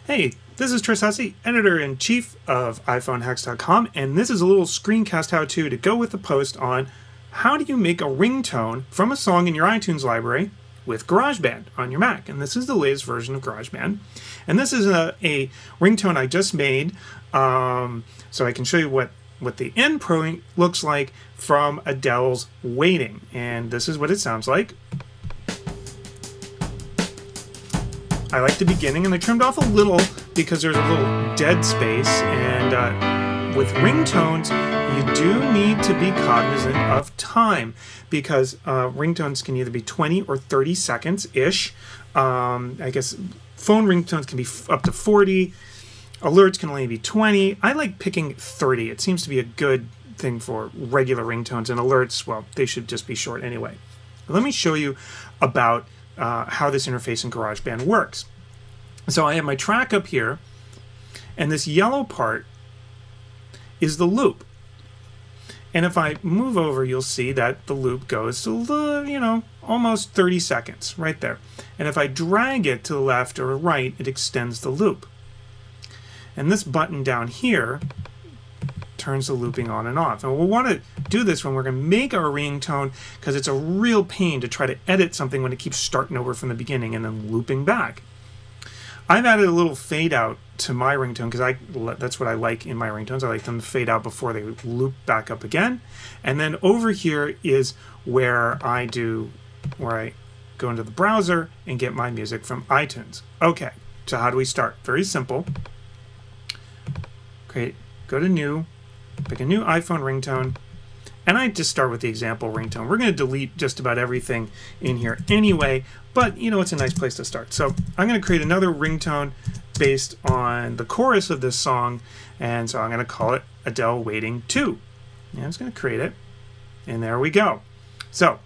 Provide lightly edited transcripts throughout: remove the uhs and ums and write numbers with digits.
Hey, this is Tris Hussey, Editor-in-Chief of iPhoneHacks.com, and this is a little screencast how-to to go with the post on how do you make a ringtone from a song in your iTunes library with GarageBand on your Mac. And this is the latest version of GarageBand. And this is a ringtone I just made, so I can show you what the end pro looks like from Adele's Waiting. And this is what it sounds like. I like the beginning, and I trimmed off a little because there's a little dead space, and with ringtones you do need to be cognizant of time because ringtones can either be 20 or 30 seconds-ish. I guess phone ringtones can be up to 40. Alerts can only be 20. I like picking 30. It seems to be a good thing for regular ringtones, and alerts, well, they should just be short anyway. Let me show you about how this interface in GarageBand works. So I have my track up here, and this yellow part is the loop. And if I move over, you'll see that the loop goes to, almost 30 seconds, right there. And if I drag it to the left or right, it extends the loop. And this button down here turns the looping on and off. And we'll want to do this when we're going to make our ringtone because it's a real pain to try to edit something when it keeps starting over from the beginning and then looping back. I've added a little fade out to my ringtone because that's what I like in my ringtones. I like them to fade out before they loop back up again. And then over here is where I go into the browser and get my music from iTunes. Okay, so how do we start? Very simple. Go to New, pick a new iPhone ringtone, and I just start with the example ringtone. We're going to delete just about everything in here anyway, but it's a nice place to start. So I'm going to create another ringtone based on the chorus of this song, and so I'm going to call it Adele Waiting 2. And I'm just going to create it, and there we go. So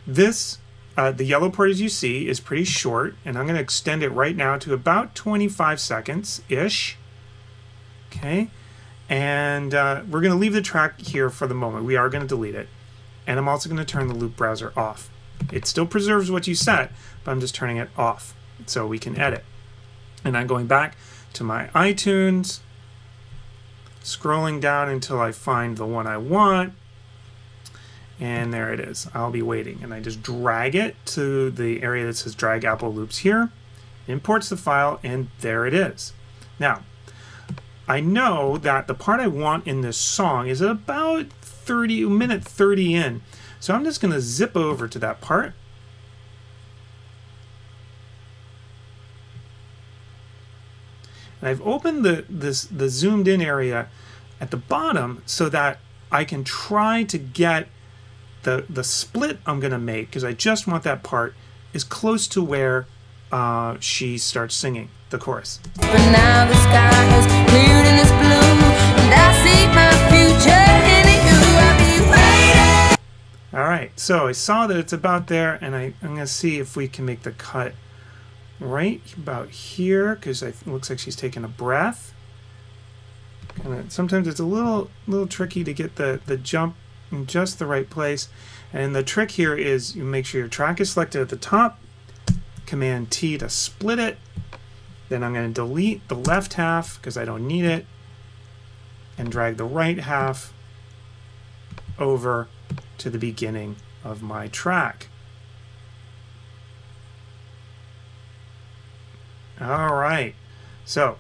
this, the yellow part, as you see, is pretty short, and I'm going to extend it right now to about 25 seconds-ish. Okay. And we're going to leave the track here for the moment. We are going to delete it. And I'm also going to turn the loop browser off. It still preserves what you set, but I'm just turning it off so we can edit. And I'm going back to my iTunes, scrolling down until I find the one I want. And there it is. I'll be waiting. And I just drag it to the area that says Drag Apple Loops here. It imports the file, and there it is. Now, I know that the part I want in this song is about minute 30 in. So I'm just going to zip over to that part. And I've opened the zoomed in area at the bottom so that I can try to get the split I'm going to make, because I just want that part as close to where she starts singing the chorus. But now the sky is cleared and it's blue, and I see my future in you. I'll be waiting. All right, so I saw that it's about there, and I'm going to see if we can make the cut right about here, because it looks like she's taking a breath. Sometimes it's a little tricky to get the jump in just the right place, and the trick here is you make sure your track is selected at the top. Command T to split it. Then I'm going to delete the left half because I don't need it, and drag the right half over to the beginning of my track. All right, so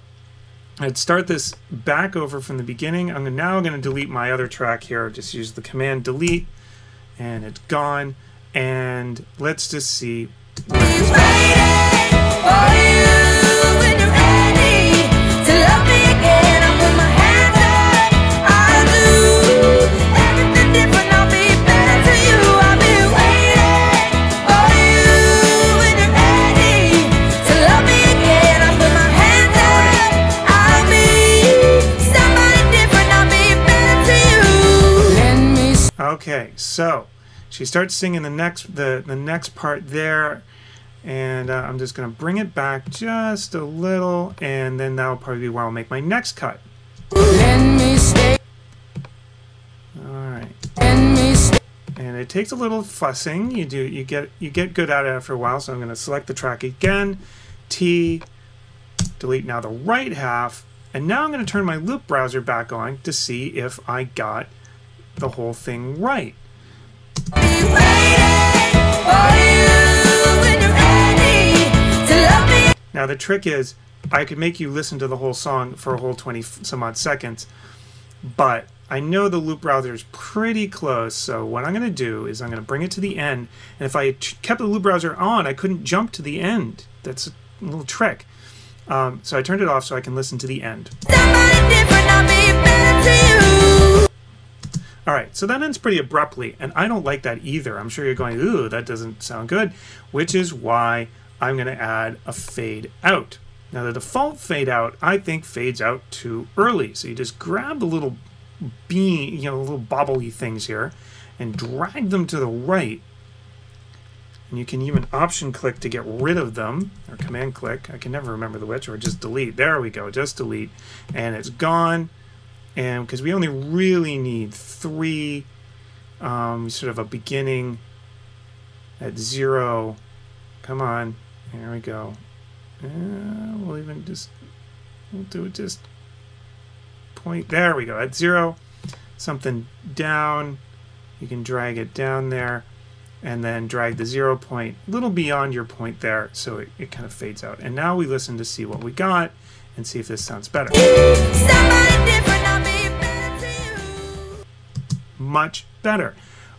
I'd start this back over from the beginning. I'm now going to delete my other track here. Just use the command delete, and it's gone. And let's just see. Okay, so she starts singing the next part there, and I'm just going to bring it back just a little, and then that'll probably be where I'll make my next cut. All right, and it takes a little fussing. You get good at it after a while. So I'm going to select the track again, T, delete now the right half, and now I'm going to turn my loop browser back on to see if I got the whole thing right. Now the trick is, I could make you listen to the whole song for a whole 20 some odd seconds, but I know the loop browser is pretty close, so what I'm going to do is I'm going to bring it to the end, and if I kept the loop browser on, I couldn't jump to the end. That's a little trick. So I turned it off so I can listen to the end. Alright, so that ends pretty abruptly, and I don't like that either. I'm sure you're going, ooh, that doesn't sound good, which is why I'm going to add a fade out. Now the default fade out, I think, fades out too early. So you just grab the little bean, little bobbly things here, and drag them to the right. And you can even option click to get rid of them, or command click. I can never remember the which, or just delete. There we go, just delete. And it's gone. And because we only really need 3, sort of a beginning at 0. Come on, there we go. We'll do it just point. There we go, at 0. Something down. You can drag it down there, and then drag the 0 point a little beyond your point there, so it kind of fades out. And now we listen to see what we got and see if this sounds better. Much better.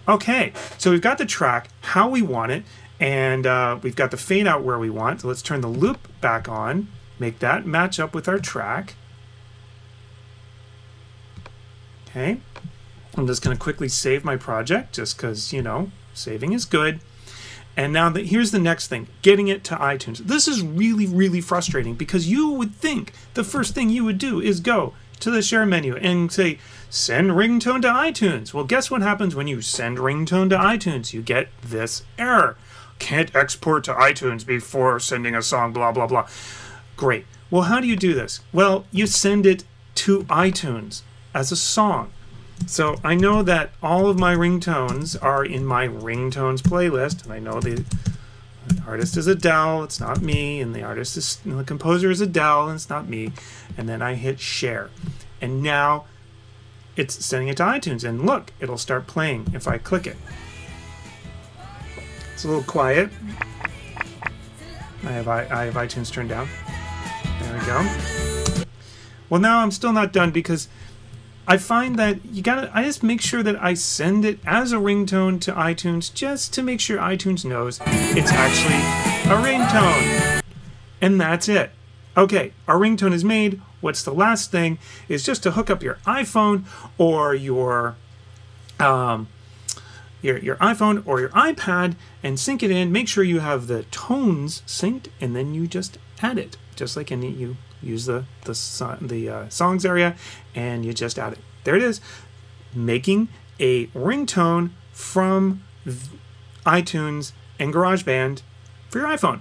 Okay, so we've got the track how we want it, and we've got the fade out where we want. So let's turn the loop back on, make that match up with our track. Okay, I'm just going to quickly save my project just because, saving is good. And now here's the next thing, getting it to iTunes. This is really, really frustrating because you would think the first thing you would do is go to the share menu and say, send ringtone to iTunes. Well, guess what happens when you send ringtone to iTunes? You get this error. Can't export to iTunes before sending a song, blah, blah, blah. Great. Well, how do you do this? Well, you send it to iTunes as a song. So I know that all of my ringtones are in my ringtones playlist, and I know the artist is Adele, it's not me, and the composer is Adele, and it's not me. And then I hit share, and now it's sending it to iTunes, and look, it'll start playing if I click it. It's a little quiet. I have iTunes turned down. There we go. Well, now I'm still not done because I find that I just make sure that I send it as a ringtone to iTunes just to make sure iTunes knows it's actually a ringtone. And that's it. Okay, our ringtone is made. What's the last thing is just to hook up your iPhone or your iPhone or your iPad and sync it in. Make sure you have the tones synced, and then you just add it, just like you use the songs area, and you just add it. There it is, making a ringtone from iTunes and GarageBand for your iPhone.